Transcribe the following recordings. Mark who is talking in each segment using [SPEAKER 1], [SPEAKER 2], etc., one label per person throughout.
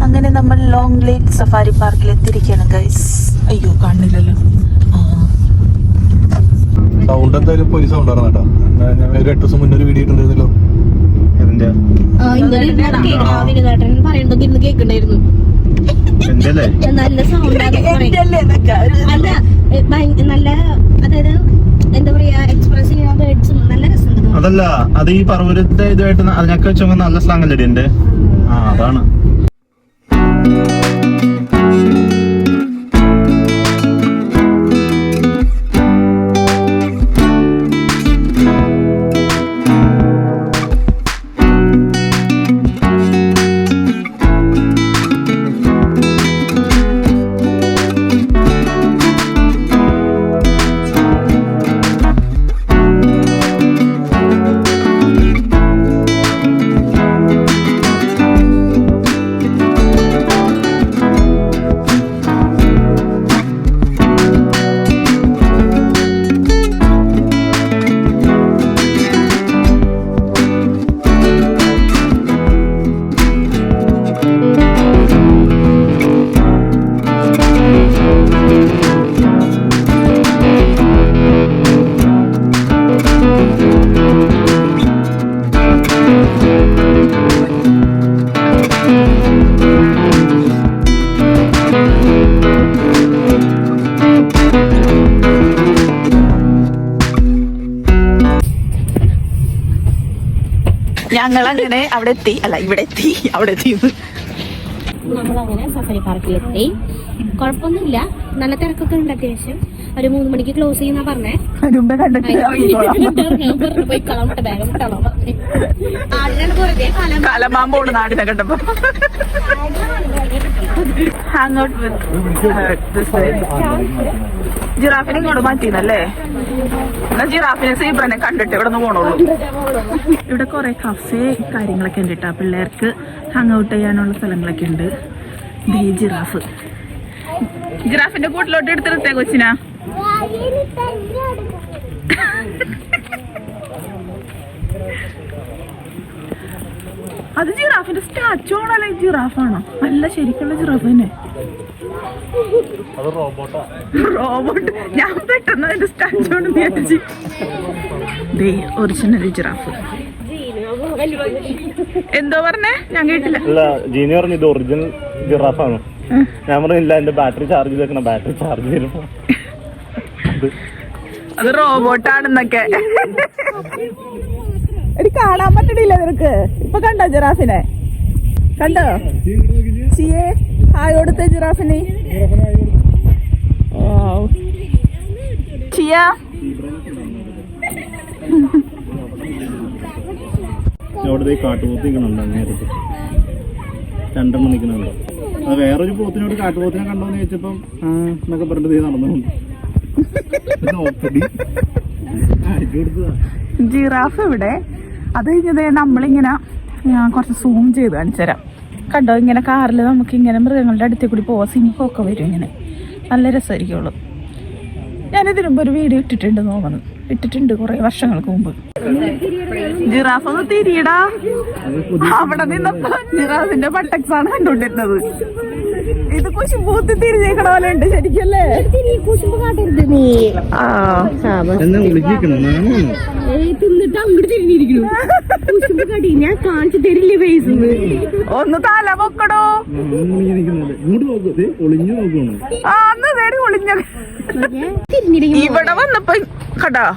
[SPEAKER 1] അങ്ങനെ നമ്മൾ ലോങ് ലേക്ക് സഫാരി പാർക്കിൽ എത്തിയിരിക്കുകയാണ് ഗൈസ്. അയ്യോ കാണില്ലല്ലോ.
[SPEAKER 2] സൗണ്ട് എന്തായാലും പോലീസ് സൗണ്ടായിരുന്നു കേട്ടോ. ഞാൻ 8 ദിവസം മുന്നേ ഒരു വീഡിയോ ഇട്ടുണ്ടായിരുന്നല്ലോ.
[SPEAKER 3] എന്തിന്റെ
[SPEAKER 4] കേൾക്കണ്ടായിരുന്നു. നല്ല സൗണ്ട് അല്ല, നല്ല, അതായത് എന്താ പറയാ, എക്സ്പ്രസ് ചെയ്യാൻ വേർഡ്സും നല്ല രസമുണ്ട്.
[SPEAKER 3] അതല്ല, അത് ഈ പർവ്വതത്തെ ഇതുമായിട്ട് അതിനൊക്കെ വെച്ചോ നല്ല സ്ലാങ് അല്ലേ എന്റെ. അതാണ്.
[SPEAKER 1] ഞങ്ങളങ്ങനെ അവിടെ എത്തി. അല്ല, ഇവിടെ എത്തി. അവിടെ എത്തി.
[SPEAKER 4] നമ്മളങ്ങനെ സഫാരി പാർക്കിലെത്തി. കുഴപ്പമൊന്നുമില്ല, നല്ല തിരക്കൊക്കെ ഉണ്ട്. അത്യാവശ്യം ഒരു 3 മണിക്ക് ക്ലോസ് ചെയ്യുന്ന പറഞ്ഞേ.
[SPEAKER 1] കലമാമ്പോട് നാടിനെ കണ്ടപ്പോ ഹാങ് ഔട്ട് വിത്ത് ജിറാഫിനെ ഇങ്ങോട്ട് മാറ്റിന്നല്ലേ. എന്നാ ജിറാഫിനെ സീബ്രനെ കണ്ടിട്ട് ഇവിടെ നിന്ന് പോണുള്ളൂ. ഇവിടെ കുറെ കഫേ കാര്യങ്ങളൊക്കെ ഉണ്ട് കേട്ടോ. പിള്ളേർക്ക് ഹാങ് ഔട്ട് ചെയ്യാനുള്ള സ്ഥലങ്ങളൊക്കെ ഉണ്ട്. ജിറാഫ്, ജിറാഫിന്റെ കൂട്ടിലോട്ട് എടുത്തിരുത്തേ കൊച്ചിനാ. അത് ജിറാഫിന്റെ സ്റ്റാച്ചു ആണോ അല്ലെങ്കിൽ ജിറാഫാണോ? അല്ല, ശരിക്കുള്ള ജിറാഫ് തന്നെ. റോബോട്ട്. ഞാൻ പെട്ടെന്ന് അതിന്റെ സ്റ്റാച്ചു ആണ് വിചാരിച്ചു. Original giraffe. എന്തോ പറഞ്ഞേ? ഞാൻ കേട്ടില്ല.
[SPEAKER 3] ജീനി പറഞ്ഞു ഇത് ഒറിജിനൽ ജിറാഫാണ്. ഞാൻ പറഞ്ഞില്ല, എന്റെ ബാറ്ററി ചാർജ് ചെയ്തേക്കണം. ബാറ്ററി ചാർജ് ചെയ്യുമ്പോ
[SPEAKER 1] അത് റോബോട്ടാണെന്നൊക്കെ. എടി കാണാൻ പറ്റണില്ല നിനക്ക്. ഇപ്പൊ കണ്ടോ ജിറാഫിനെ? കണ്ടോ? ചിയേ ഹായ് കൊടുത്ത ജിറാഫിന്. ചിയ
[SPEAKER 3] അവിടെ കാട്ടുപോത്ത് നിൽക്കണുണ്ടോ? നേരത്തെ 2 നിൽക്കണുണ്ടോ? അത് വേറൊരു പോത്തിനോട് കാട്ടുപോത്തിനെ കണ്ടോന്ന് ചോദിച്ചപ്പം എന്നൊക്കെ പറഞ്ഞിട്ട് നടന്നുണ്ട്.
[SPEAKER 1] ജിറാഫ് ഇവിടെ. അത് കഴിഞ്ഞത് നമ്മളിങ്ങനെ കുറച്ച് സൂം ചെയ്ത് കാണിച്ചു തരാം. കണ്ടോ? ഇങ്ങനെ കാറിൽ നമുക്ക് ഇങ്ങനെ മൃഗങ്ങളുടെ അടുത്തേക്ക് കൂടി പോവാം. സിനിമയൊക്കെ വരും. ഇങ്ങനെ നല്ല രസമായിരിക്കുള്ളൂ. ഞാനിതിന് മുമ്പ് ഒരു വീഡിയോ ഇട്ടിട്ടുണ്ട് കുറെ വർഷങ്ങൾക്ക് മുമ്പ്. ജിറാഫ് ഒന്ന് തിരിയടാ. അവിടെ നിന്നപ്പോ ജിറാഫിന്റെ ബട്ടക്സാണ് കണ്ടോണ്ടിരുന്നത്. ഇത് കുശുമ്പൂത്തി തിരിഞ്ഞേക്കണ പോലെ ഉണ്ട് ശരിക്കല്ലേ?
[SPEAKER 4] കുശുമ്പ് കാട്ടരുത് നീ. തിന്നിട്ട് അങ്ങോട്ട് തിരിഞ്ഞിരിക്കുന്നു. കുശുമ്പ് കാട്ടി ഞാൻ കാണിച്ചു തരില്ലേ ഫേസ്.
[SPEAKER 1] ഒന്ന് തല പൊക്കടോ. ഇവിടെ വന്നപ്പോ കടാ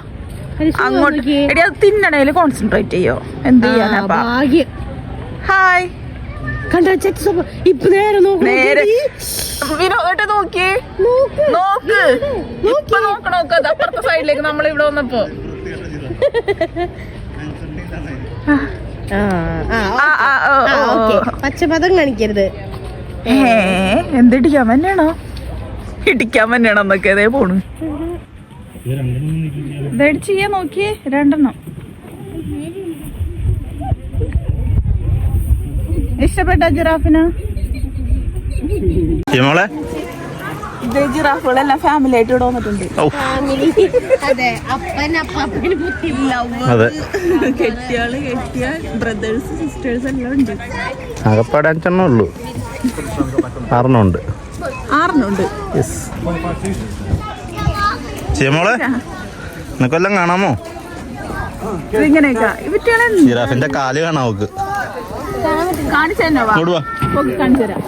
[SPEAKER 1] അങ്ങോട്ട്. എടി അത് തിന്നണേല് കോൺസെൻട്രേറ്റ് ചെയ്യോ? എന്ത് ചെയ്യാനാ? ഹായ്
[SPEAKER 4] കണ്ടോ? ഇപ്പൊ നേരെ
[SPEAKER 1] നേരെ വിനോദ നോക്കി നോക്ക്. ഇപ്പൊ നോക്ക്. അപ്പുറത്തെ സൈഡിലേക്ക് നമ്മൾ ഇവിടെ വന്നപ്പോ
[SPEAKER 4] പച്ചപദം കാണിക്കരുത്.
[SPEAKER 1] എന്തിടിക്കാൻ തന്നെയാണോ? ഇടിക്കാൻ തന്നെയാണോ എന്നൊക്കെ അതേ പോണു. ഇതടിച്ച് ചെയ്യാൻ നോക്കിയേ 2 ഇഷ്ടപ്പെട്ട ജിറാഫിന്? ഇത് ജിറാഫുകളെല്ലാം ഫാമിലി ആയിട്ട് ഇവിടെ വന്നിട്ടുണ്ട്.
[SPEAKER 4] ഫാമിലി അതെ, അപ്പൻ അപ്പാപ്പന്
[SPEAKER 3] അതെ,
[SPEAKER 1] കെട്ടിയാള് ബ്രദേഴ്സ് സിസ്റ്റേഴ്സ് എല്ലാം ഉണ്ട്.
[SPEAKER 3] ആകപ്പാടെ 5 ഉള്ളൂ, 6 ഉണ്ട്.
[SPEAKER 1] 6
[SPEAKER 3] മോളെ നിനക്കെല്ലാം കാണാമോ?
[SPEAKER 1] ഇങ്ങനെയൊക്കെ ഇവറ്റകളെ
[SPEAKER 3] ജിറാഫിന്റെ കാല് കാണാം നോക്ക്.
[SPEAKER 1] കാണിച്ചു തന്നെ കാണിച്ചു തരാം.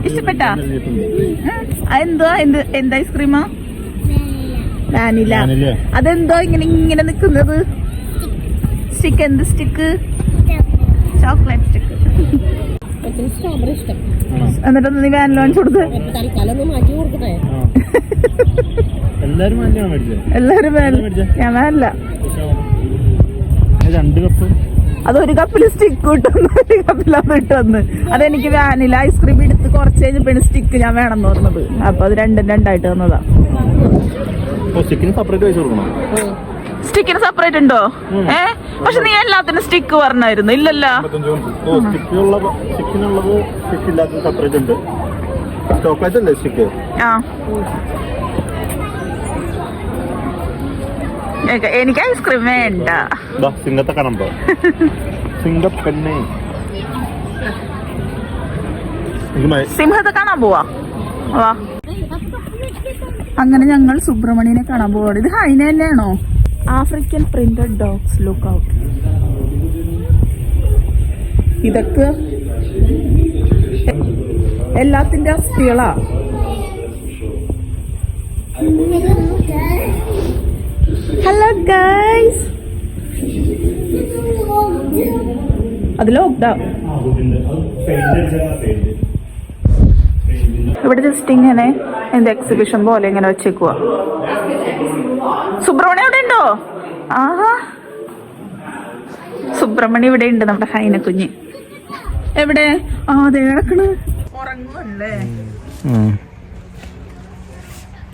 [SPEAKER 1] ഇഷ്ടപ്പെട്ടാ? എന്ത് ഐസ്ക്രീമാ? വാനില. അതെന്തോ ഇങ്ങനെ നിക്കുന്നത്? സ്റ്റിക്ക്. എന്ത് സ്റ്റിക്ക്? Chocolate stick.
[SPEAKER 4] സ്ട്രോബെറി ഇഷ്ടം.
[SPEAKER 1] എന്നിട്ടൊന്ന് നീ വാനില വാങ്ങിച്ചു കൊടുത്ത്.
[SPEAKER 4] തൽക്കാലം മാറ്റി കൊടുക്കട്ടെ.
[SPEAKER 3] എല്ലാരും
[SPEAKER 1] ഞാൻ വാനില.
[SPEAKER 3] 2 കപ്പ്.
[SPEAKER 1] അതൊരു കപ്പില് സ്റ്റിക്ക് കിട്ടുന്നു, ഒരു കപ്പിൽ അത് ഇട്ടുവന്ന്. അതെനിക്ക് വാനില ഐസ്ക്രീം എടുത്ത് കുറച്ച് കഴിഞ്ഞപ്പോഴാണ് സ്റ്റിക്ക് ഞാൻ വേണമെന്ന് പറഞ്ഞത്. അപ്പൊ അത് 2 തന്നതാ.
[SPEAKER 3] സ്റ്റിക്കിന് സെപ്പറേറ്റ് പൈസ കൊടുക്കണം.
[SPEAKER 1] സ്റ്റിക്കിന് സെപ്പറേറ്റ് ഉണ്ടോ? പക്ഷെ നീ എല്ലാത്തിനും സ്റ്റിക്ക് പറഞ്ഞായിരുന്നു. ഇല്ലല്ലോ.
[SPEAKER 3] സ്റ്റിക്കിനുള്ളത് സ്റ്റിക്കില്ലാത്ത സെപ്പറേറ്റ് ഉണ്ട്. ചോക്ലേറ്റ് അല്ലേ സ്റ്റിക്ക്?
[SPEAKER 1] എനിക്ക് ഐസ്ക്രീം വേണ്ട.
[SPEAKER 3] സിംഗത്തെ കാണുമ്പോ സിംഗപ്പെണ്ണേ
[SPEAKER 1] സിംഹത്തെ കാണാൻ പോവാ. വാ. അങ്ങനെ ഞങ്ങൾ സുബ്രഹ്മണ്യനെ കാണാൻ പോവാണ്. ഇത് ഹൈന തന്നെയാണോ? African printed dogs look out. ഇതൊക്കെ എല്ലാത്തിന്റെ അസ്ഥികളാ. Hello guys. അത് ലോക്ക്ഡൗൺ. ഇവിടെ ജസ്റ്റ് ഇങ്ങനെ എന്ത് എക്സിബിഷൻ പോലെ ഇങ്ങനെ വെച്ചേക്കുക. സുബ്രഹ്മണ്യം ഇവിടെ ഉണ്ടോ? ആഹാ, സുബ്രഹ്മണ്യം ഇവിടെ ഉണ്ട്. നമ്മുടെ ഹൈന കുഞ്ഞ് എവിടെ? അതെ കിടക്കണ്. ഉറങ്ങുമല്ലേ?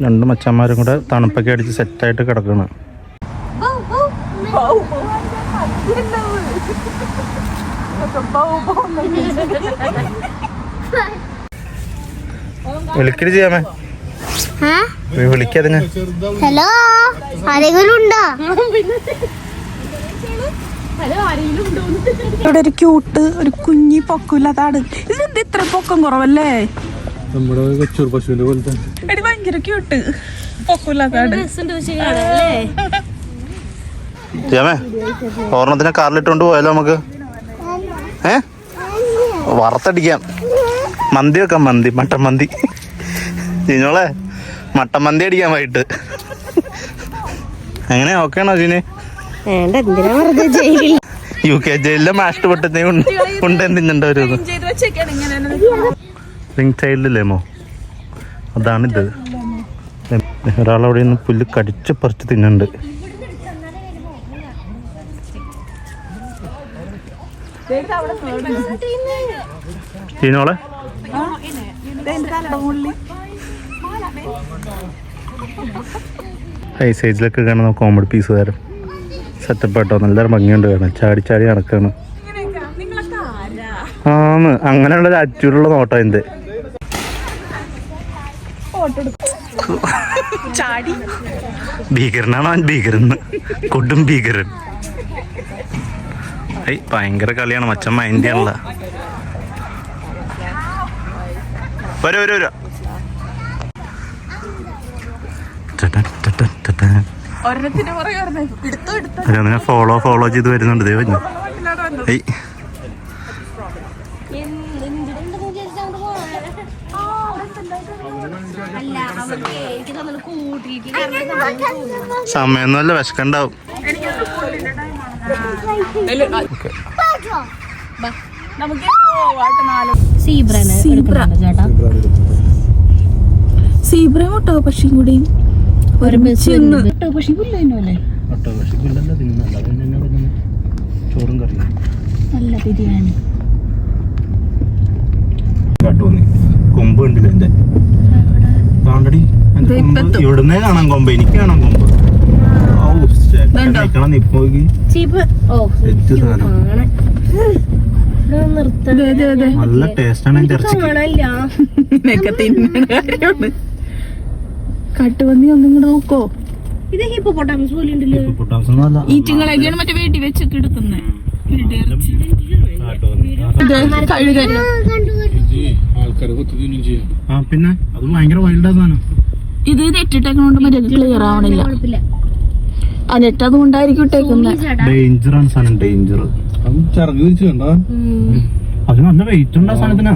[SPEAKER 3] 2 മച്ചന്മാരും കൂടെ തണുപ്പൊക്കെ അടിച്ച് സെറ്റായിട്ട് കിടക്കണം. വിളിക്കല് ചെയ്യാമേ, വിളിക്കാതെ.
[SPEAKER 4] ഹലോ, ആരെങ്കിലും ഉണ്ടോ?
[SPEAKER 1] ഇവിടെ ഒരു ക്യൂട്ട് ഒരു കുഞ്ഞി പൊക്കമില്ലാത്ത. ഇതെന്ത് ഇത്ര പൊക്കം കുറവല്ലേ?
[SPEAKER 2] നമ്മുടെ കൊച്ചൂർ പശുവിന്റെ പോലത്തെ
[SPEAKER 1] ഭയങ്കര ക്യൂട്ട് പൊക്കമില്ലാത്ത.
[SPEAKER 3] ചെയ്യാമേ, ഓർണത്തിനെ കാറിലിട്ടുകൊണ്ട് പോയാലോ നമുക്ക്? വറുത്തടിക്കാം. മന്തി വെക്കാം. മട്ടൻ മന്തി. ചീനോളെ മട്ടൻ മന്തി അടിക്കാൻ വൈകിട്ട്. എങ്ങനെ ഓക്കെയാണോ ചീന്? UK ജയിലിലെ മാഷ്ട പൊട്ടത്തെ ഉണ്ട് തിന്നണ്ട ഒരു റിംഗ് സൈഡിലേമോ? അതാണിത്. ഒരാളവിടെ നിന്ന് പുല്ല് കടിച്ച് പറിച്ച് തിന്നുണ്ട്. ചീനോളെ ഹൈ സൈസിലൊക്കെ കാണുന്ന കോമഡി പീസുകാരും സെറ്റപ്പ് ആട്ടോ. നല്ല ഭംഗിയുണ്ട് കാണാൻ. ചാടി ചാടി നടക്കാണ്. അങ്ങനെയുള്ള അച്ചൂരുള്ള നോട്ടം എന്റെ. ഭീകരനാണ് അവൻ. ഭീകരന്ന് കൊടും ഭീകരൻ. ഭയങ്കര കളിയാണ്. മച്ചൻ മൈൻഡിയാണല്ല. വരൂ. ഫോളോ ചെയ്ത് വരുന്നുണ്ട്. ദൈവം
[SPEAKER 4] അല്ല
[SPEAKER 3] സമയൊന്നുമല്ല, വിശക്കണ്ടാവും.
[SPEAKER 1] സീബ്ര മുട്ടോ പക്ഷിയും കൂടിയും പക്ഷി പുല്ലല്ലേ
[SPEAKER 3] ചോറും കറിയും
[SPEAKER 1] നല്ല ബിരിയാണി.
[SPEAKER 3] കൊമ്പ് കണ്ടില്ല എന്റെ കാണ്ടടി, ഇവിടുന്നേ കാണാൻ കൊമ്പ്, എനിക്ക് കാണാൻ കൊമ്പ്. നല്ല ടേസ്റ്റാണ് അതിന്റെ ഇറച്ചി.
[SPEAKER 1] കട്ടുപന്നി ഒന്നും കൂടെ നോക്കോ.
[SPEAKER 4] ഇത് ഹിപ്പോപ്പൊട്ടാമസ് പോലെ ഉണ്ടല്ലോ.
[SPEAKER 1] ഈറ്റുകളൊക്കെയാണ് മറ്റേ വീട്ടിൽ വെച്ചൊക്കെ എടുക്കുന്നത്.
[SPEAKER 3] പിന്നെ അത് ഭയങ്കര വൈൽഡാ സാധനം.
[SPEAKER 1] ഇത് നെറ്റിട്ടേക്കണോണ്ട് മറ്റേ ക്ലിയർ ആവണില്ല. ആ നെറ്റ് അതുകൊണ്ടായിരിക്കും ഇട്ടേക്കുന്നത്.
[SPEAKER 3] ഡേഞ്ചർ ആണ് സാധനം, ഡേഞ്ചർ.
[SPEAKER 2] ചിറക് വെച്ച് കണ്ടോ,
[SPEAKER 3] അത് നല്ല വെയിറ്റ് ഉണ്ട് ആ സാധനത്തിന്.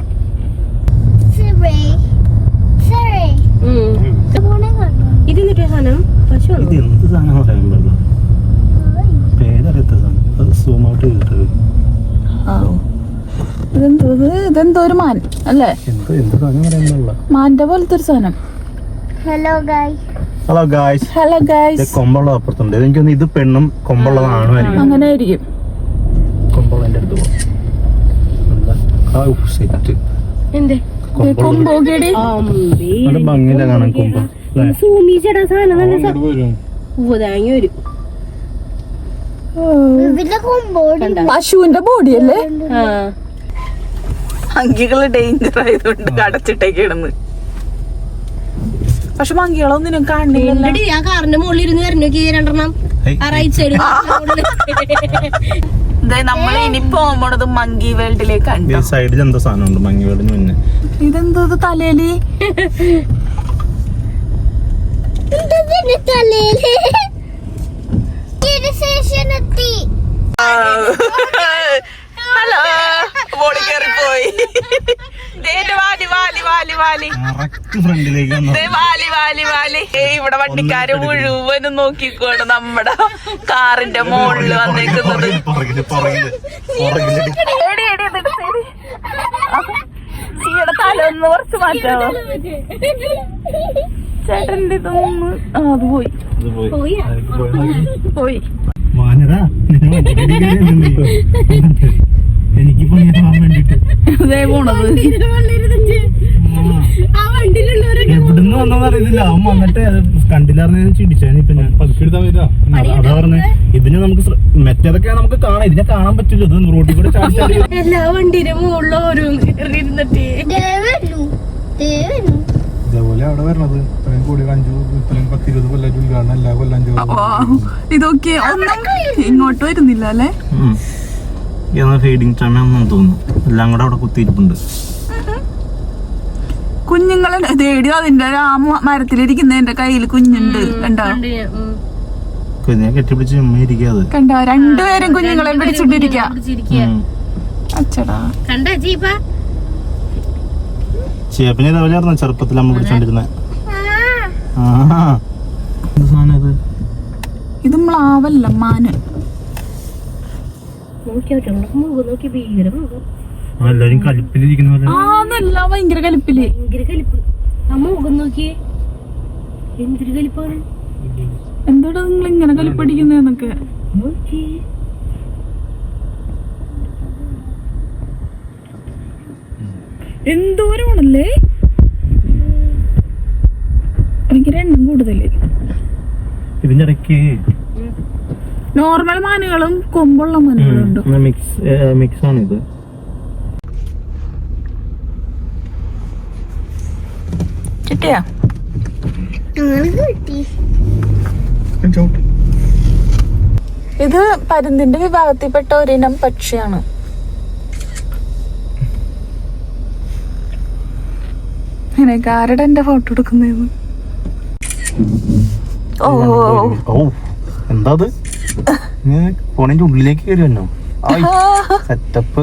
[SPEAKER 4] ഇത് എന്നിട്ട് സാധനം പശു
[SPEAKER 3] ഇത് എന്ത് സാധനം പറയാൻ പാടില്ല, പേരറിയത്ത സാധനം. അത് സൂം ഔട്ട് ചെയ്തിട്ട്
[SPEAKER 1] ഇതെന്തോ ഒരു മാൻ അല്ലേ,
[SPEAKER 3] എന്ത് സാധനം പറയാൻ പാടില്ല.
[SPEAKER 1] മാന്റെ പോലത്തെ ഒരു സാധനം.
[SPEAKER 3] Hello guys.
[SPEAKER 1] Hello guys.
[SPEAKER 3] കൊമ്പുള്ള അപ്പുറത്തുണ്ട്. എനിക്കൊന്ന് ഇത് പെണ്ണും കൊമ്പുള്ളതാണോ ആയിരിക്കും.
[SPEAKER 1] അങ്ങനെ ആയിരിക്കും.
[SPEAKER 3] കൊമ്പുള്ളതിന്റെ അടുത്ത്
[SPEAKER 1] കൊമ്പോകേടി
[SPEAKER 3] ഭംഗിയില്ല കാണാൻ കൊമ്പ്.
[SPEAKER 1] പശുവിന്റെ ബോഡി അല്ലേ. മങ്കികള് ഡേഞ്ചർ ആയതുകൊണ്ട് അടച്ചിട്ടേക്ക് ഇടുന്നു. പക്ഷെ മങ്കികളൊന്നിനും കാണില്ല.
[SPEAKER 4] ആ കാറിന്റെ മുകളിൽ ഇരുന്ന് വരണോക്കി രണ്ടെണ്ണം.
[SPEAKER 1] നമ്മൾ ഇനി പോകുമ്പോഴത് മങ്കി വേൾഡിലേക്ക്.
[SPEAKER 3] സൈഡിൽ എന്താ സാധനം ഉണ്ട് മങ്കി വേൾഡിന് മുന്നേ.
[SPEAKER 1] ഇതെന്തോ തലേലി ഹലോ ബോളി കയറിപ്പോയി. ഇവിടെ വണ്ടിക്കാര് മുഴുവനും നോക്കിക്കോണ്ട് നമ്മുടെ കാറിന്റെ മുകളിൽ വന്നേക്കുന്നത്. ഈയുടെ തല ഒന്ന് കുറച്ച് മാറ്റാവോ ചേട്ടന്റെ ഇതൊന്ന്. അത് പോയി പോയി.
[SPEAKER 3] എനിക്ക്
[SPEAKER 1] അതേ പോണത്
[SPEAKER 3] എവിടുന്ന് വന്നോന്ന് അറിയത്തില്ല. അവൻ വന്നിട്ട് അത് കണ്ടില്ലായിരുന്നു ചിടിച്ചാണ്. ഇപ്പൊ ഞാൻ അതാ പറഞ്ഞത്, ഇതിന് നമുക്ക് മറ്റേതൊക്കെ നമുക്ക് കാണാം, ഇതിനെ കാണാൻ പറ്റില്ല. ഇത് റോഡിൽ കൂടെ ചാടി
[SPEAKER 4] എല്ലാ വണ്ടിയുടെ മുകളിൽ ഓരോ ഇരുന്നിട്ട്
[SPEAKER 2] ഇതേപോലെ അവിടെ വരണത്. ഇത്രയും കൂടി 5-10-20 കൊല്ലം ഉദ്ഘാടനം എല്ലാ കൊല്ലം.
[SPEAKER 1] ഇതൊക്കെ ഒന്നും ഇങ്ങോട്ട് വരുന്നില്ല അല്ലേ.
[SPEAKER 3] ഫീഡിങ് ടൈമാണെന്ന് തോന്നുന്നു. എല്ലാം കൂടെ അവിടെ കുത്തിയിരിപ്പുണ്ട്.
[SPEAKER 1] കുഞ്ഞുങ്ങളെ തേടി അതിന്റെ ആ മരത്തിലിരിക്കുന്നതിന്റെ കയ്യിൽ കുഞ്ഞുണ്ട് കണ്ടോ.
[SPEAKER 3] കുഞ്ഞെ കെട്ടിപ്പിടിച്ച് ഇരിക്കാതെ
[SPEAKER 1] കണ്ടോ. രണ്ടുപേരും കുഞ്ഞുങ്ങളെ പിടിച്ചിട്ടിരിക്ക. അച്ചടാ
[SPEAKER 4] കണ്ട
[SPEAKER 3] ചേപ്പിനെ ഇതേപോലെ ചെറുപ്പത്തിൽ അമ്മ പിടിച്ചോണ്ടിരുന്നത്.
[SPEAKER 1] ഇത് മ്ലാവല്ല, മാന്.
[SPEAKER 3] എല്ലാരും കലിപ്പിലിരിക്കുന്ന പോലെ.
[SPEAKER 1] ഭയങ്കര കലിപ്പില്.
[SPEAKER 4] എന്തൊരു കലിപ്പാണ്.
[SPEAKER 1] എന്തോടാ നിങ്ങൾ ഇങ്ങനെ കലിപ്പടിക്കുന്നൊക്കെ. എന്തോരമാണല്ലേ. ഭയങ്കര എണ്ണം കൂടുതല്.
[SPEAKER 3] ഇതിന്റെ ഇടയ്ക്ക്
[SPEAKER 1] നോർമൽ മാനുകളും കൊമ്പുള്ള മാനുകളുണ്ട്.
[SPEAKER 3] മിക്സ് ആണ് ഇത്.
[SPEAKER 1] കിട്ടിയാ ഇത് പരുന്തിന്റെ വിഭാഗത്തിൽപ്പെട്ട ഒരിനം പക്ഷിയാണ്. ആരുടെ എന്റെ ഫോട്ടോ എടുക്കുന്നതെന്ന്. ഓ
[SPEAKER 3] എന്താ ഫോണിന്റെ ഉള്ളിലേക്ക് കയറിയോ സെറ്റപ്പ്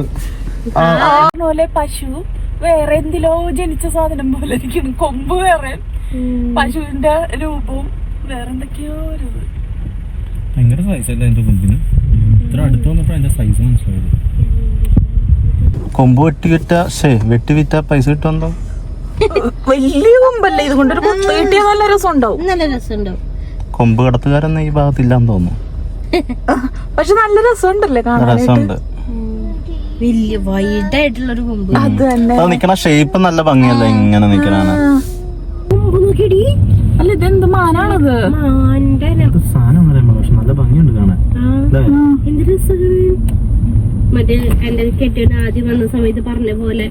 [SPEAKER 1] പോലെ. പശു വേറെ എന്തിലോ ജനിച്ച സാധനം പോലെ ഇരിക്കുന്നു. കൊമ്പ് വേറെ, പശുവിന്റെ രൂപവും വേറെന്തൊക്കെയോ ഒരു ഇത്.
[SPEAKER 3] ഭയങ്കര സൈസല്ലേ എന്റെ കൊമ്പിന്. ഇത്ര അടുത്ത് വന്നപ്പോ അതിന്റെ സൈസ് മനസ്സിലായത്. കൊമ്പ് വെട്ടി വിറ്റ പൈസ കിട്ടുമെന്തോ.
[SPEAKER 1] വലിയ കൊമ്പല്ലേ, ഇത് കൊണ്ടൊരു കൊത്ത് കിട്ടിയ നല്ല രസം ഉണ്ടാവും.
[SPEAKER 4] നല്ല രസമുണ്ടാവും.
[SPEAKER 3] കൊമ്പ് കടത്തുകാരൊന്നും ഈ ഭാഗത്തില്ലാന്ന് തോന്നുന്നു.
[SPEAKER 1] പക്ഷെ നല്ല രസമുണ്ടല്ലേ കാണാനായിട്ട്.
[SPEAKER 3] രസമുണ്ട്.
[SPEAKER 4] വലിയ വൈഡായിട്ടുള്ളൊരു കൊമ്പ്.
[SPEAKER 1] അത് തന്നെ
[SPEAKER 3] അത് നിക്കണ ഷേപ്പ് നല്ല ഭംഗിയല്ലേ ഇങ്ങനെ നിക്കണാണ്.
[SPEAKER 4] കൊമ്പ് നോക്കിയടി.
[SPEAKER 1] അല്ല ഇതെന്ത് മാനാണത്?
[SPEAKER 4] മാന്റെ
[SPEAKER 3] സാധനം പറയുമ്പോ പക്ഷെ നല്ല ഭംഗിയുണ്ട് കാണാൻ.
[SPEAKER 4] എന്ത് രസമാണ്. മറ്റേ എന്റെ കെട്ടിയുടെ ആദ്യം വന്ന സമയത്ത് പറഞ്ഞ പോലെ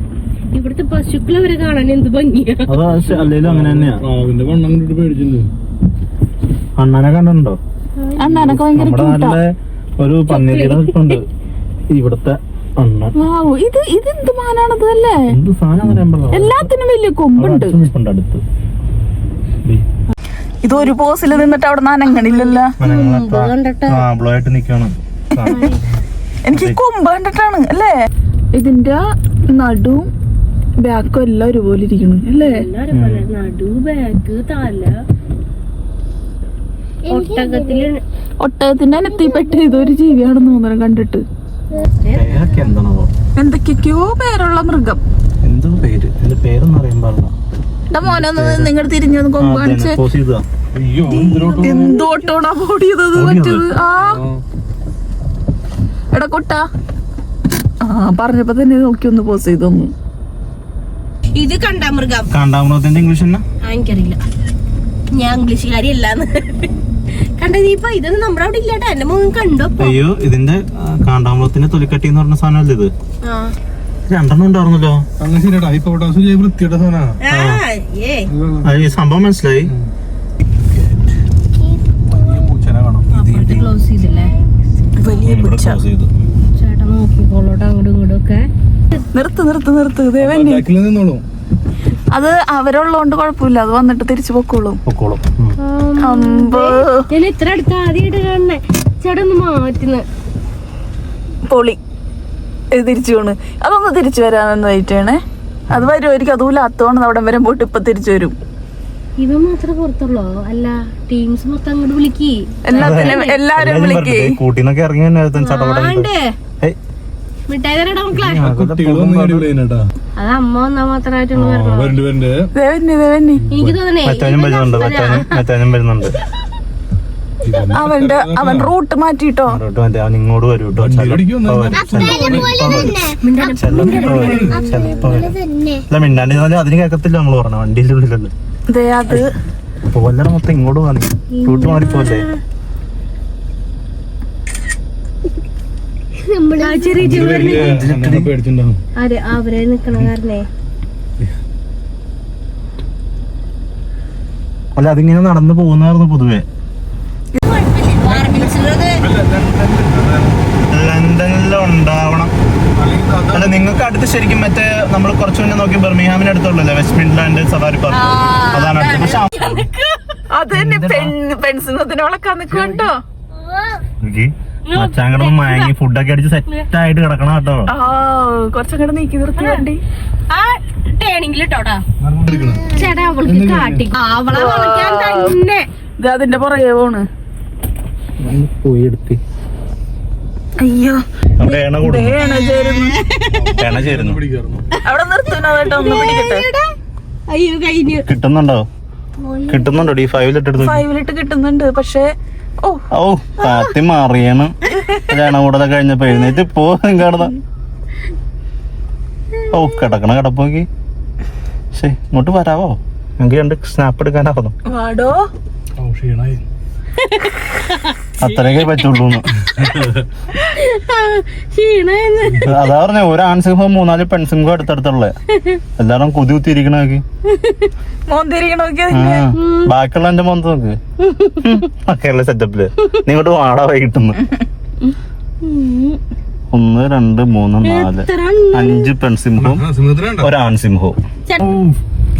[SPEAKER 4] ഇവിടുത്തെ പശുക്കളെ വരെ കാണാൻ എന്ത് ഭംഗിയാ.
[SPEAKER 3] അത് അല്ലേലും അങ്ങനെ തന്നെയാ. അണ്ണാനെ കണ്ടിട്ടുണ്ടോ?
[SPEAKER 1] അണ്ണാനൊക്കെ ഭയങ്കര
[SPEAKER 3] നമ്മുടെ
[SPEAKER 1] ക്യൂട്ടാ.
[SPEAKER 3] നാട്ടിലെ ഒരു പന്നീരിയുടെ ഉണ്ട് ഇവിടുത്തെ അണ്ണൻ.
[SPEAKER 1] വാവ്, ഇതെന്ത് മാനാണത് അല്ലേ?
[SPEAKER 3] എന്ത് സാധനം പറയുമ്പോ
[SPEAKER 1] എല്ലാത്തിനും വലിയ കൊമ്പുണ്ട്.
[SPEAKER 3] അടുത്ത്
[SPEAKER 1] ഇത് ഒരു പോസിൽ നിന്നിട്ട് അവിടെ നനങ്ങണില്ലല്ലോ.
[SPEAKER 3] ആയിട്ട് നിക്കാണ്.
[SPEAKER 1] എനിക്ക് ഈ കൊമ്പ് കണ്ടിട്ടാണ് അല്ലേ. ഇതിന്റെ നടുവും ബാക്കും എല്ലാം ഒരുപോലെ ഇരിക്കണം അല്ലേ.
[SPEAKER 4] നടു ബാക്ക് തല
[SPEAKER 1] ഒട്ടകത്തിന്റെ അനത്തിൽപ്പെട്ട് ഇതൊരു ജീവിയാണെന്ന് തോന്നുന്നു കണ്ടിട്ട്.
[SPEAKER 3] എന്താണോ
[SPEAKER 1] എന്തൊക്കെയോ പേരുള്ള മൃഗം.
[SPEAKER 3] എന്തോ പേര്, എന്റെ പേരൊന്നും അറിയാൻ പാടില്ല.
[SPEAKER 1] മോനൊന്ന് നിങ്ങൾ തിരിഞ്ഞൊന്ന് കൊമ്പ് കാണിച്ച്. എന്തോട്ടോണാ ഓടിയത് മറ്റത്. ആ എടാ കൊട്ട. ആ പറഞ്ഞപ്പോ തന്നെ നോക്കി ഒന്ന് പോസ് ചെയ്തൊന്നു.
[SPEAKER 4] ഇത് കണ്ടാമൃഗം.
[SPEAKER 3] കാണ്ടാമൃഗത്തിന്റെ ഇംഗ്ലീഷ് എന്നാ
[SPEAKER 4] എനിക്കറിയില്ല, ഞാൻ ഇംഗ്ലീഷുകാരിയല്ലാന്ന്. കണ്ടീപ്പ ഇതൊന്നും നമ്മുടെ അവിടെ ഇല്ലാട്ടാ. എന്റെ മോൻ കണ്ടോ?
[SPEAKER 3] അയ്യോ ഇതിന്റെ കാണ്ടാമൃഗത്തിന്റെ തൊലിക്കട്ടി എന്ന് പറഞ്ഞ സാധനമല്ലേ ഇത്? രണ്ടെണ്ണം ഉണ്ടായിരുന്നല്ലോ. ഈ സംഭവം മനസ്സിലായി.
[SPEAKER 4] ക്ലോസ് ചെയ്തില്ലേ?
[SPEAKER 1] വലിയ പൂച്ച.
[SPEAKER 4] ചേട്ടാ നോക്കിക്കോളോട്ടോ അങ്ങോട്ടും ഇങ്ങോട്ടും ഒക്കെ.
[SPEAKER 1] നിർത്ത് ദേവന്നി. അത് അവരുള്ളോണ്ട് കുഴപ്പമില്ല, അത് വന്നിട്ട് തിരിച്ചു പൊക്കോളും.
[SPEAKER 4] ഞാൻ ഇത്ര അടുത്ത് ആദ്യമായിട്ട് കാണണേ. ചേട്ടാ ഒന്ന് മാറ്റുന്ന
[SPEAKER 1] പൊളി. ഇത് തിരിച്ചു പോണ്. അതൊന്ന് തിരിച്ചു വരാനെന്ന് വെയിറ്റാണേ. അത് വരുമായിരിക്കും. അതുപോലെ അത്തോണം അവിടെ വരെ പോയിട്ട് ഇപ്പൊ തിരിച്ചു വരും.
[SPEAKER 4] ഇവ മാത്രമേ പുറത്തുള്ളോ? അല്ല ടീംസ് മൊത്തം അങ്ങോട്ട് വിളിക്കേ.
[SPEAKER 1] എല്ലാരും വിളിക്കേ.
[SPEAKER 3] കൂട്ടിന്നൊക്കെ ഇറങ്ങി
[SPEAKER 4] മിഠായി തരടാ മക്കളെ. അത് അമ്മ വന്നാ മാത്രമായിട്ടുള്ള
[SPEAKER 1] ദേവന്നി
[SPEAKER 4] എനിക്ക് തോന്നണേ
[SPEAKER 3] വരുന്നുണ്ട്.
[SPEAKER 1] അവൻ റൂട്ട് മാറ്റിട്ടോ.
[SPEAKER 3] അവൻ ഇങ്ങോട്ട് വരും കേട്ടോ. മിണ്ടാണ്ടി അതിന് കേക്കത്തില്ല നമ്മള് പറഞ്ഞ വണ്ടിയുടെ ഉള്ളിലല്ലേ.
[SPEAKER 1] അത്
[SPEAKER 3] പോലട മൊത്തം ഇങ്ങോട്ട് പോകാൻ റൂട്ട് മാറിപ്പോലെ.
[SPEAKER 4] അവരെ നിക്കണ കാരണേ.
[SPEAKER 3] അല്ല അതിങ്ങനെ നടന്നു പോകുന്നായിരുന്നു പൊതുവെ. ലണ്ടനിലും ഉണ്ടാവണം. അല്ല നിങ്ങൾക്ക് അടുത്ത് ശരിക്കും മറ്റേ നമ്മൾ കുറച്ചു മുന്നേ നോക്കി ബർമിംഗ്ഹാമിന് അടുത്തുള്ളല്ലേ വെസ്റ്റ് മിഡ്ലാൻഡ് സഫാരി പാർക്ക്, അതാണ് അടുത്ത്. പക്ഷെ
[SPEAKER 1] അത് തന്നെ പെൻസിനത്തിന് വളക്കാൻ നിൽക്കട്ടോ.
[SPEAKER 3] മച്ചാങ്കടന്ന് മയങ്ങി ഫുഡൊക്കെ അടിച്ച് സെറ്റ് ആയിട്ട് കിടക്കണം കേട്ടോ.
[SPEAKER 1] കുറച്ചങ്ങോട്ട് നീക്കി നിർത്തി വണ്ടി.
[SPEAKER 4] ചേട്ടാ അവൾക്ക് കാട്ടി അവളെ വളയ്ക്കാൻ തന്നെ.
[SPEAKER 1] ഇത് അതിന്റെ പുറകെ പോണ്.
[SPEAKER 3] പോയി എടുത്ത്
[SPEAKER 1] അയ്യോ
[SPEAKER 3] അവിടെ എണ ചേരുന്നു.
[SPEAKER 1] അവിടെ നിർത്തുന്നതായിട്ട് ഒന്ന് പിടിക്കട്ടെ.
[SPEAKER 4] അയ്യോ കഴിഞ്ഞു.
[SPEAKER 3] കിട്ടുന്നുണ്ടോ? ഈ 5
[SPEAKER 1] ലിട്ട് കിട്ടുന്നുണ്ട്. പക്ഷെ
[SPEAKER 3] ഓ കാത്തി മാറിയാണ്. രണകൂടത കഴിഞ്ഞപ്പോ എഴുന്നേറ്റ് പോകാൻ കാണുന്ന. ഓ കിടക്കണ കിടപ്പോക്കി. ശരി ഇങ്ങോട്ട് വരാവോ? എനിക്ക് 2 സ്നാപ്പ് എടുക്കാനാവുന്നു. അത്രയൊക്കെ പറ്റുള്ളൂ. അതാ പറഞ്ഞ ഒരു ആൺസിംഹം 4 പെൺസിംഹം അടുത്തടുത്തുള്ള എല്ലാരും കുതി കുത്തിയിരിക്കണോക്കി. ബാക്കിയുള്ള എന്റെ മോന്ത് നോക്ക്. കേരള സെറ്റപ്പില് നിങ്ങോട്ട് വാടാ വൈകിട്ടുന്നു. 1 2 3 4 5 പെൺസിംഹവും ഒരു ആൺസിംഹവും.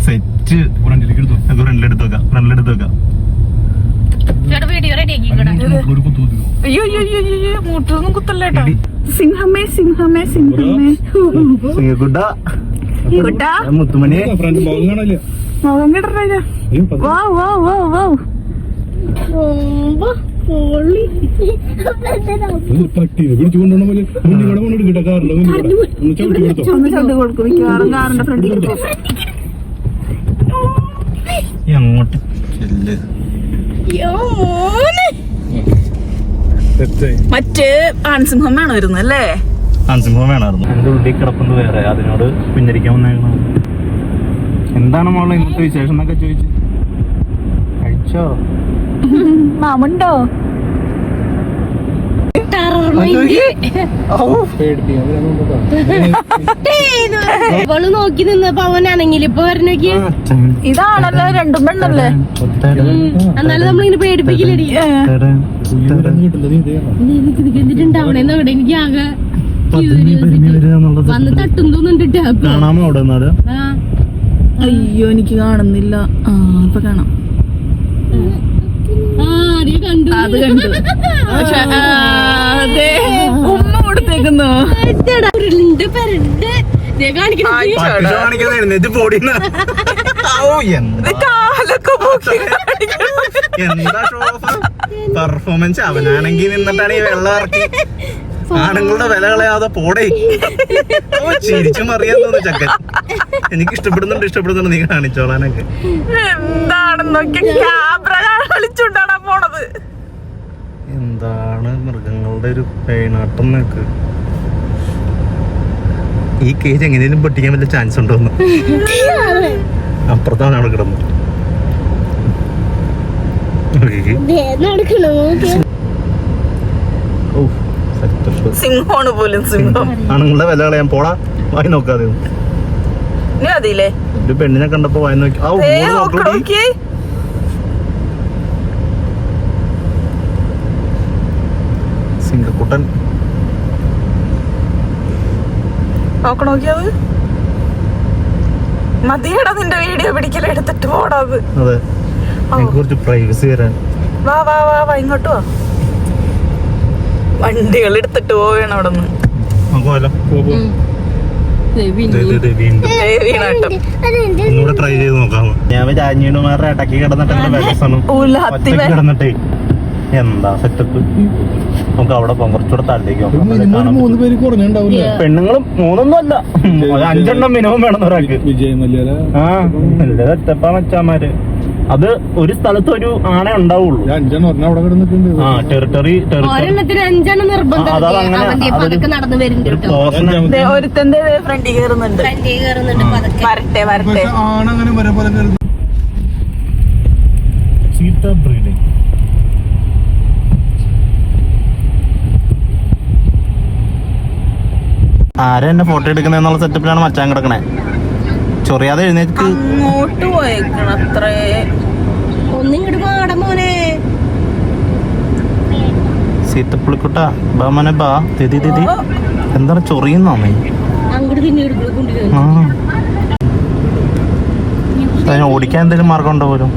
[SPEAKER 3] സെറ്റ്. ഫ്രണ്ടിലെടുത്ത് വെക്കാം.
[SPEAKER 1] അയ്യോ മൂട്ടൊന്നും കുത്തല്ലേട്ടോ. സിംഹമേ
[SPEAKER 3] മുത്തുമണി
[SPEAKER 1] മുഖം കിട്ടണ വാ വാ വാ വാ
[SPEAKER 2] പട്ടിയെ പിടിച്ചു കൊണ്ടുപോകണ പോലെ നിങ്ങളുടെ കൊണ്ടെടുക്കട്ടെ കാറിന്റെ മുന്നിൽ ഒന്ന് ചവിട്ടി കൊടുത്തോ.
[SPEAKER 1] ഒന്ന് ശബ്ദം കൊടുക്കും മിക്കവാറും കാറിന്റെ ഫ്രണ്ടിൽ
[SPEAKER 3] അങ്ങോട്ട് ചെല്ല്.
[SPEAKER 2] തെറ്റായി.
[SPEAKER 1] മറ്റേ ആൺസിംഹം വേണം വരുന്നത് അല്ലേ?
[SPEAKER 3] ആൻസിംഹം വേണമായിരുന്നു. എന്റെ ഉള്ളിൽ കിടക്കുന്നത് വേറെ, അതിനോട് പിന്നരിക്കാൻ വന്നേക്കണം. എന്താണ് മോളെ ഇന്നത്തെ വിശേഷം എന്നൊക്കെ ചോദിച്ചു. കഴിച്ചോ?
[SPEAKER 1] മാമുണ്ടോ?
[SPEAKER 4] അവള് നോക്കി നിന്നപ്പോ അവനാണെങ്കിൽ ഇപ്പൊ വരണോക്കിയ
[SPEAKER 1] ഇതാണല്ലോ രണ്ടും പെണ്ണല്ലേ?
[SPEAKER 4] എന്നാലും നമ്മളിങ്ങനെ പേടിപ്പിക്കില്ലടി. എന്നിട്ടുണ്ടാവണേന്ന് അവിടെ എനിക്ക് ആകെ വന്ന് തട്ടും തോന്നുന്നുണ്ട്.
[SPEAKER 3] കാണാമോ അവിടെ എന്നാല്?
[SPEAKER 1] അയ്യോ എനിക്ക് കാണുന്നില്ല. ആ ഇപ്പൊ കാണാം.
[SPEAKER 4] കണ്ടു
[SPEAKER 1] അത് കണ്ടു. പക്ഷെ അതെ ഉമ്മ കൊടുത്തേക്കുന്നു.
[SPEAKER 3] പെർഫോമൻസ് അവനാണെങ്കിൽ നിന്നിട്ടാണ് ഈ വെള്ളം ഇറക്കി ആണുങ്ങളുടെ വില കളയാതെ പോടേ. ചിരിച്ചു മറിയാൻ തോന്നുന്നു ചക്കൻ. എനിക്ക് ഇഷ്ടപ്പെടുന്നുണ്ട് നീ കാണിച്ചോളാനൊക്കെ. എന്താണ് മൃഗങ്ങളുടെ ഒരു പേനാട്ടം നോക്ക്. ഈ കേസ് എങ്ങനെയും പൊട്ടിക്കാൻ വല്ല ചാൻസ് ഉണ്ടോന്ന്. അപ്പുറത്താണ് അവിടെ കിടന്നത്.
[SPEAKER 1] സിംഹമാണ് പോലും സിംഹം.
[SPEAKER 3] ആണുങ്ങളുടെ വില കളയാൻ പോടാ. വായി നോക്കാതെ
[SPEAKER 1] അതില്ലേ
[SPEAKER 3] ഒരു പെണ്ണിനെ കണ്ടപ്പോ വായി നോക്കി. സിംഗക്കുട്ടൻ
[SPEAKER 1] നോക്കിയത് മതിയടാ നിന്റെ വീഡിയോ പിടിക്കൽ എടുത്തിട്ട് പോടാത്.
[SPEAKER 3] അതെ എനിക്ക് കുറച്ച് പ്രൈവസി തരാൻ.
[SPEAKER 1] വാ വാ വാ വാ ഇങ്ങോട്ട് വാ. വണ്ടികൾ എടുത്തിട്ട് പോവേണം അവിടെ നിന്ന്.
[SPEAKER 3] ഒന്നുകൂടെ ട്രൈ ചെയ്ത് നോക്കാമോ? ഞാൻ രാജ്ഞിമാരുടെ ഇടയ്ക്ക് കിടന്നിട്ടേ എന്താ സെറ്റപ്പ്. നമുക്ക് അവിടെ പോകാം, കുറച്ചുകൂടെ താഴേക്ക് നോക്കാം.
[SPEAKER 2] 3 പേര് കുറഞ്ഞുണ്ടാവില്ല.
[SPEAKER 3] പെണ്ണുങ്ങളും 3 അല്ല, 5 മിനിമം വേണം ഒരാൾക്ക്.
[SPEAKER 2] വിജയ് മല്യാല
[SPEAKER 3] ആ നല്ല സെറ്റപ്പാ മച്ചാമാര്. അത് ഒരു സ്ഥലത്ത് ഒരു ആണേ ഉണ്ടാവുള്ളൂ.
[SPEAKER 2] 5 അവിടെ കിടന്നിട്ടുണ്ട്.
[SPEAKER 3] ആ ടെറിട്ടറി
[SPEAKER 4] ഒരെണ്ണത്തിന് 5 നിർബന്ധം നടന്നു വരുന്നുണ്ട്.
[SPEAKER 1] ഒരുത്തന്റെ ഫ്രണ്ടിൽ കയറുന്നുണ്ട്. വരട്ടെ വരട്ടെ.
[SPEAKER 2] ആണങ്ങനെ വരെ പോലെ
[SPEAKER 3] ചീത്ത ബ്രീഡിങ്. ആരാ എന്നെ ഫോട്ടോ എടുക്കുന്നതെന്നുള്ള സെറ്റപ്പിലാണ് മച്ചാൻ കിടക്കണേ. ചൊറിയാതെ എഴുന്നേറ്റ്
[SPEAKER 1] അങ്ങോട്ട് പോയേക്കണത്രേ.
[SPEAKER 4] ഒന്നിങ്ങോട്ട് പാടാ മോനെ.
[SPEAKER 3] സീത്തപ്പുളിക്കുട്ടാ ബാ മോനെ ബാ. തിതി തിതി എന്താണ് ചൊറിയുന്നേ?
[SPEAKER 4] അങ്ങോട്ട് പിന്നീട്
[SPEAKER 3] ആ അതിന് ഓടിക്കാൻ എന്തെങ്കിലും മാർഗം ഉണ്ടോ പോലും?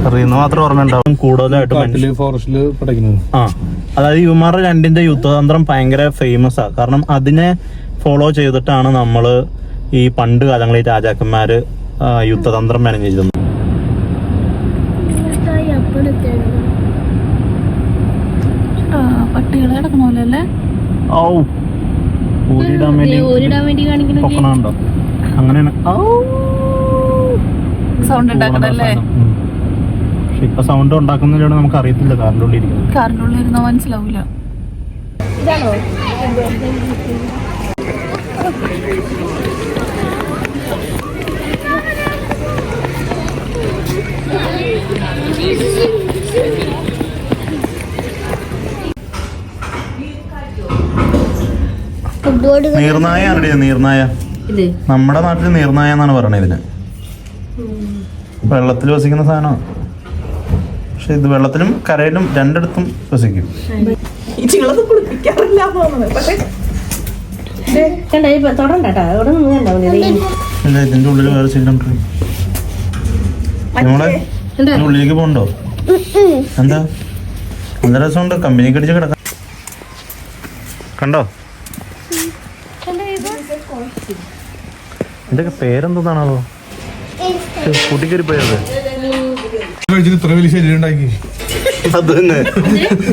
[SPEAKER 3] എറിയുന്ന മാത്രം ഓർമ്മയുണ്ടാവും കൂടുതലായിട്ട്
[SPEAKER 2] ഫോറസ്റ്റില് പഠിക്കുന്നത്.
[SPEAKER 3] ആ അതായത് ഇവന്മാരുടെ രണ്ടിന്റെ യുദ്ധതന്ത്രം ഭയങ്കര ഫേമസ് ആ. കാരണം അതിനെ ഫോളോ ചെയ്തിട്ടാണ് നമ്മള് ഈ പണ്ട് കാലങ്ങളിൽ രാജാക്കന്മാര് യുദ്ധതന്ത്രം മെനഞ്ഞിരുന്നത്.
[SPEAKER 1] പട്ടികളെ കിടക്കണല്ലേ?
[SPEAKER 3] ഓ ഊരിടാൻ വേണ്ടി പൊക്കണുണ്ടോ? അങ്ങനെയാണ്
[SPEAKER 1] സൗണ്ട് ഉണ്ടാക്കണല്ലേ?
[SPEAKER 3] ഇപ്പൊ സൗണ്ട് ഉണ്ടാക്കുന്നതിലൂടെ നമുക്ക് അറിയത്തില്ല കാറിന്റെ ഉള്ളിൽ ഇരിക്കുന്നത്.
[SPEAKER 1] കാറിന്റെ ഉള്ളിൽ ഇരുന്നാ മനസ്സിലാവൂല.
[SPEAKER 3] നീർനായ അറിയോ? നീർനായ നമ്മുടെ നാട്ടിൽ നീർനായ എന്നാണ് പറയണത് ഇതിന്. വെള്ളത്തിൽ വസിക്കുന്ന സാധനമാണ്. പക്ഷെ ഇത് വെള്ളത്തിലും കരയിലും രണ്ടിടത്തും വസിക്കും. ഇല്ല ഇതിന്റെ ഉള്ളിൽ വേറെ ചില്ലുണ്ട്. നമ്മളെ ഉള്ളിലേക്ക് പോകണ്ടോ? എന്താ നല്ല രസമുണ്ട്. കമ്പനിക്ക് അടിച്ച് കിടക്കാം. കണ്ടോ ഇതൊക്കെ പേരെന്താണോ കൂട്ടിക്കറി പോയത്?
[SPEAKER 2] കഴിച്ചിട്ട് ഇത്ര വലിയ ശരീരം ഉണ്ടാക്കി.
[SPEAKER 3] അത് തന്നെ,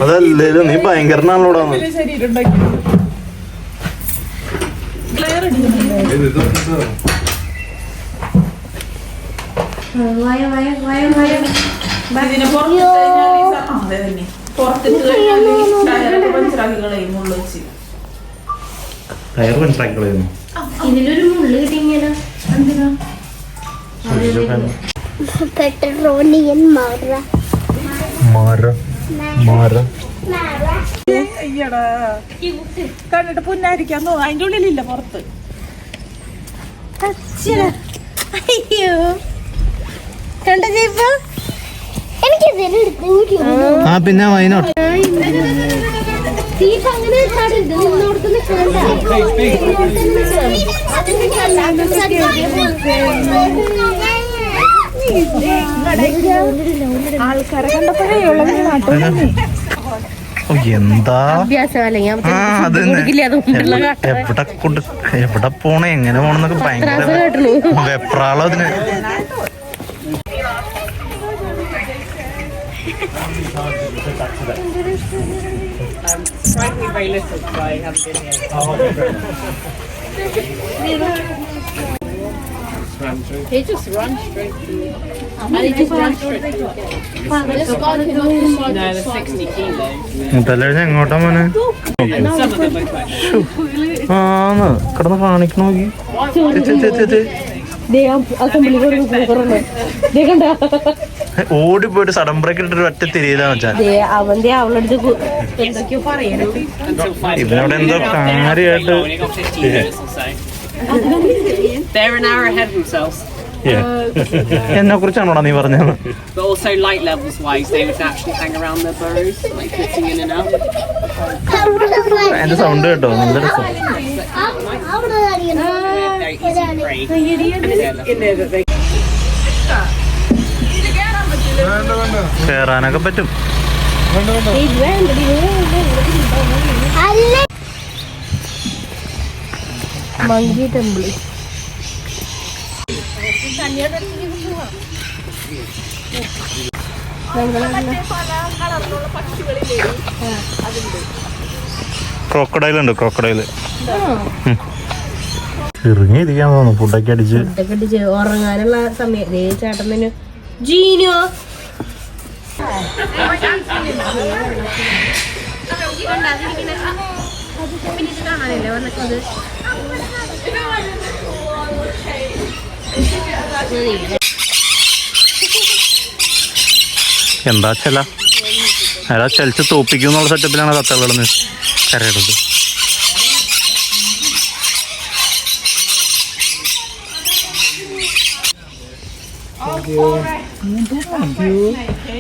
[SPEAKER 3] അതല്ലേലും നീ ഭയങ്കരനാണല്ലോടാന്ന്. ടയർ മനസ്സിലാക്കിക്കളയുന്നു.
[SPEAKER 4] ഇതിലൊരു മുള്ളു കിട്ടിങ്ങനെ
[SPEAKER 5] പെട്രോളിയൻ
[SPEAKER 1] അയ്യടാ കണ്ടിട്ട് പുന്നായിരിക്കാൻ തോന്നുന്നു. അതിന്റെ ഉള്ളിലില്ല, പുറത്ത്.
[SPEAKER 4] അയ്യോ കണ്ട ചേപ്പ
[SPEAKER 3] ആ പിന്നെ വൈനോട്ട്
[SPEAKER 4] അങ്ങനെ
[SPEAKER 1] ആൾക്കാരെ കണ്ടപ്പോഴേ ഉള്ളത് നാട്ടിൽ
[SPEAKER 3] എന്താ
[SPEAKER 4] അഭ്യാസമല്ലേ ഞാൻ
[SPEAKER 3] ആ അത് എവിടെ പോണേ എങ്ങനെ പോണെന്നൊക്കെ ഭയങ്കര വെപ്രാളം അതിന്.
[SPEAKER 5] He just runs straight through. And he just runs straight through. No, they're 60 kilos.
[SPEAKER 3] മുട്ടല്ലേ എങ്ങോട്ടാ മോനെ? ആന്ന് കിടന്ന് കാണിക്കണ നോക്കി. ഓടിപ്പോയിട്ട് സഡൻ ബ്രേക്ക് ഇട്ടിട്ട് ഒറ്റ തിരിയിലാന്ന് വെച്ചാൽ
[SPEAKER 4] അവന്റെ അവളടുത്ത്
[SPEAKER 1] എന്തൊക്കെയോ പറയണു.
[SPEAKER 3] ഇവനോട് എന്തോ കാര്യമായിട്ട്.
[SPEAKER 5] They're an hour ahead of themselves.
[SPEAKER 3] എന്നെ കുറിച്ചാണോടാ നീ പറഞ്ഞത്?
[SPEAKER 5] But also light levels wise, they would naturally hang around their burrows, like flitting in and out.
[SPEAKER 3] എന്റെ സൗണ്ട് കേട്ടോ, നല്ല രസം.
[SPEAKER 5] They're easy to prey. And they're
[SPEAKER 3] കേറാനൊക്കെ പറ്റും.
[SPEAKER 4] മങ്കി ടെമ്പിൾ
[SPEAKER 3] ക്രോക്കഡൈൽ ഉണ്ട്, crocodile ഇറങ്ങിയിരിക്കാൻ തോന്നുന്നു. ഫുഡൊക്കെ അടിച്ച്
[SPEAKER 4] ഉറങ്ങാനുള്ള സമയം. ചേട്ടൻ തന്നെ ജീനോ കാണാനല്ലേ വന്നത്.
[SPEAKER 3] എന്താ ചെല അയാളെ ചലിച്ച് തോപ്പിക്കും എന്നുള്ള സെറ്റപ്പിലാണ് കത്തകളെന്ന് കരയിടത്.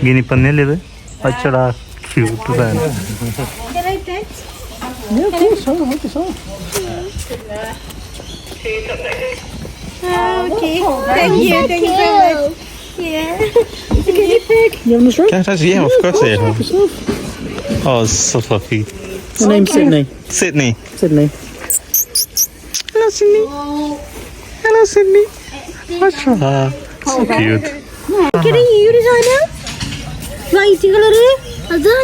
[SPEAKER 3] ഗിനിപ്പന്നിയല്ലേ ഇത്? അച്ചടാ ക്യൂട്ട് സാധനം. Yeah, of course I have. Oh, it's so fluffy.
[SPEAKER 6] My name's Sydney.
[SPEAKER 3] Sydney.
[SPEAKER 6] Sydney.
[SPEAKER 3] Hello, Sydney. Hello, Sydney. What's wrong? So cute.
[SPEAKER 4] ഈ ഒരു സാധനം വൈറ്റ് കളറ് അതാ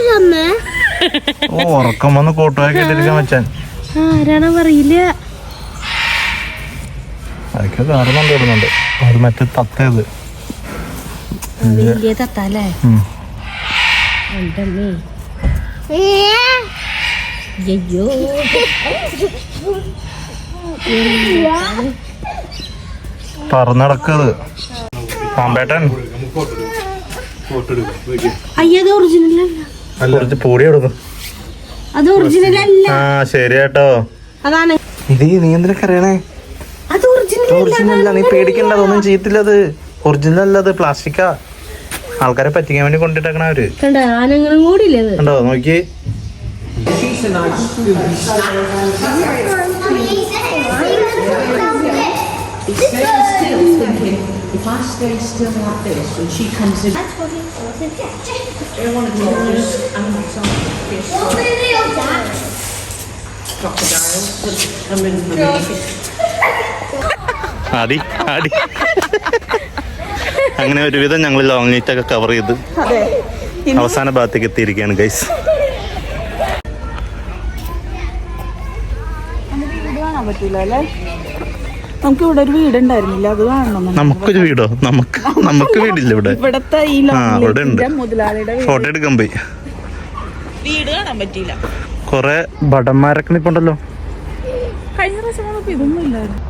[SPEAKER 3] ഓ, ഉറക്കം വന്ന് കോട്ടൊക്കെ ഇട്ടിരിക്കാൻ വെച്ചാൻ.
[SPEAKER 4] ആരാണോ പറയില്ല.
[SPEAKER 3] അതൊക്കെ കാണുന്നുണ്ട് ഇടുന്നുണ്ട്. അത് മറ്റേ തത്തയത്
[SPEAKER 4] വലിയ തത്തല്ലേ? ഉണ്ടമ്മേ. അയ്യോ
[SPEAKER 3] പറന്നടക്കത് പാമ്പേട്ടൻ.
[SPEAKER 4] അയ്യത് ഒറിജിനൽ അല്ല.
[SPEAKER 3] കുറച്ച് പൊടി കൊടുക്കും.
[SPEAKER 4] അത് ഒറിജിനൽ അല്ല.
[SPEAKER 3] ആ ശരി കേട്ടോ.
[SPEAKER 4] അതാണ്
[SPEAKER 3] ഇത് നീ എന്തിനൊക്കെ അറിയണേ?
[SPEAKER 4] അത് ഒറിജിനൽ
[SPEAKER 3] ഒറിജിനൽ. നീ പേടിക്കണ്ട, അതൊന്നും ചെയ്യത്തില്ല. അത് ഒറിജിനൽ അല്ല, അത് പ്ലാസ്റ്റിക്കാ. ആൾക്കാരെ പറ്റിക്കാൻ വേണ്ടി കൊണ്ടിട്ടേക്കണ അവര്.
[SPEAKER 4] കണ്ടോ ആനങ്ങളും കൂടി ഇല്ലത്.
[SPEAKER 3] കണ്ടോ നോക്കി.
[SPEAKER 7] If I stay still like this and she comes in, they're one of those animals, crocodiles that come in the
[SPEAKER 3] ആടി ആടി. അങ്ങനെ ഒരുവിധം ഞങ്ങൾ ലോങ് നൈറ്റ് ഒക്കെ കവർ ചെയ്ത്
[SPEAKER 1] അതെ,
[SPEAKER 3] അവസാന ഭാഗത്തേക്ക് എത്തിയിരിക്കുകയാണ് ഗൈസ്.
[SPEAKER 1] വീട് കാണാൻ പറ്റൂല അല്ലേ? നമുക്ക് ഇവിടെ ഒരു വീടുണ്ടായിരുന്നില്ല, അത് കാണണം.
[SPEAKER 3] നമുക്കൊരു വീടോ? നമുക്ക് വീടില്ല ഇവിടെ.
[SPEAKER 1] ഇവിടത്തെ ഈ
[SPEAKER 3] ഇവിടെ ഉണ്ട്.
[SPEAKER 1] മുതലാളിയുടെ
[SPEAKER 3] ഫോട്ടോ എടുക്കാൻ പോയി.
[SPEAKER 1] വീട് കാണാൻ പറ്റിയില്ല.
[SPEAKER 3] കൊറേ ഭടന്മാരൊക്കെ നിപ്പുണ്ടല്ലോ.
[SPEAKER 1] കഴിഞ്ഞ പ്രാവശ്യം നമുക്ക് ഇതൊന്നും ഇല്ലായിരുന്നു.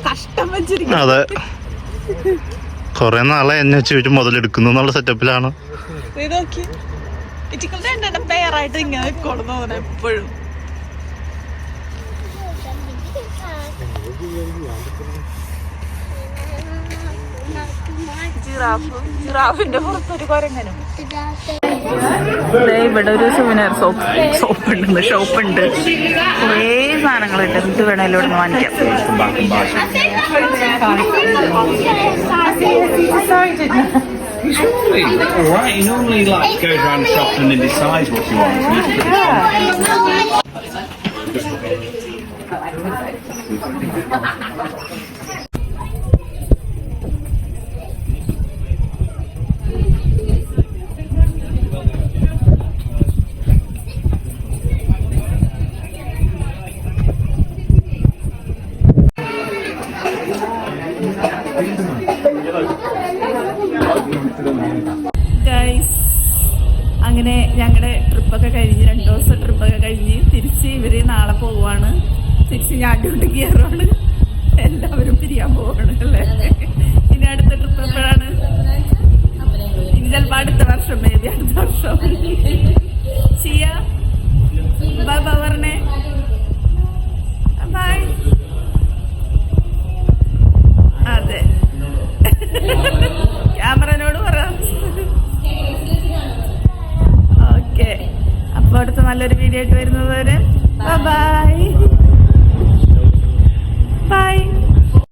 [SPEAKER 1] കഷ്ടം വെച്ചിരിക്കും.
[SPEAKER 3] അതെ, കൊറേ നാളെ എന്നെ വെച്ച് മുതലെടുക്കുന്നു എന്നുള്ള സെറ്റപ്പിലാണ്.
[SPEAKER 1] പേരായിട്ട് ഇങ്ങനെ കൊടുന്നു എപ്പോഴും. ജിറാഫിന്റെ പുറത്തൊരു കൊരങ്ങനും. ഇവിടെ ഒരു സുവനീർ ഷോപ്പുണ്ട്. കുറേ സാധനങ്ങളുണ്ട്, എന്ത് വേണേലും ഇവിടെ നിന്ന് വാങ്ങിക്കാം.
[SPEAKER 6] Alright, he normally goes around shopping and then decides what he wants.
[SPEAKER 1] അങ്ങനെ ഞങ്ങളുടെ ട്രിപ്പൊക്കെ കഴിഞ്ഞ് 2 ദിവസം ട്രിപ്പൊക്കെ കഴിഞ്ഞ് തിരിച്ച് ഇവര് നാളെ പോവാണ്. തിരിച്ച് ഞാൻ ഡ്യൂട്ടിക്ക് കയറുവാണ്. എല്ലാവരും പിരിയാൻ പോവാണ് അല്ലേ? ഇനി അടുത്ത ട്രിപ്പ് എപ്പോഴാണ്? ഇനി ചിലപ്പോൾ അടുത്ത വർഷം, അടുത്ത വർഷം. ചെയ്യാ ബൈ ബൈ പറഞ്ഞേ. ബൈ. അതെ, ക്യാമറനോട് പറ. ഓക്കെ, അപ്പോൾ അടുത്ത നല്ലൊരു വീഡിയോ ആയിട്ട് വരുന്നത് വരെ ബൈ ബൈ.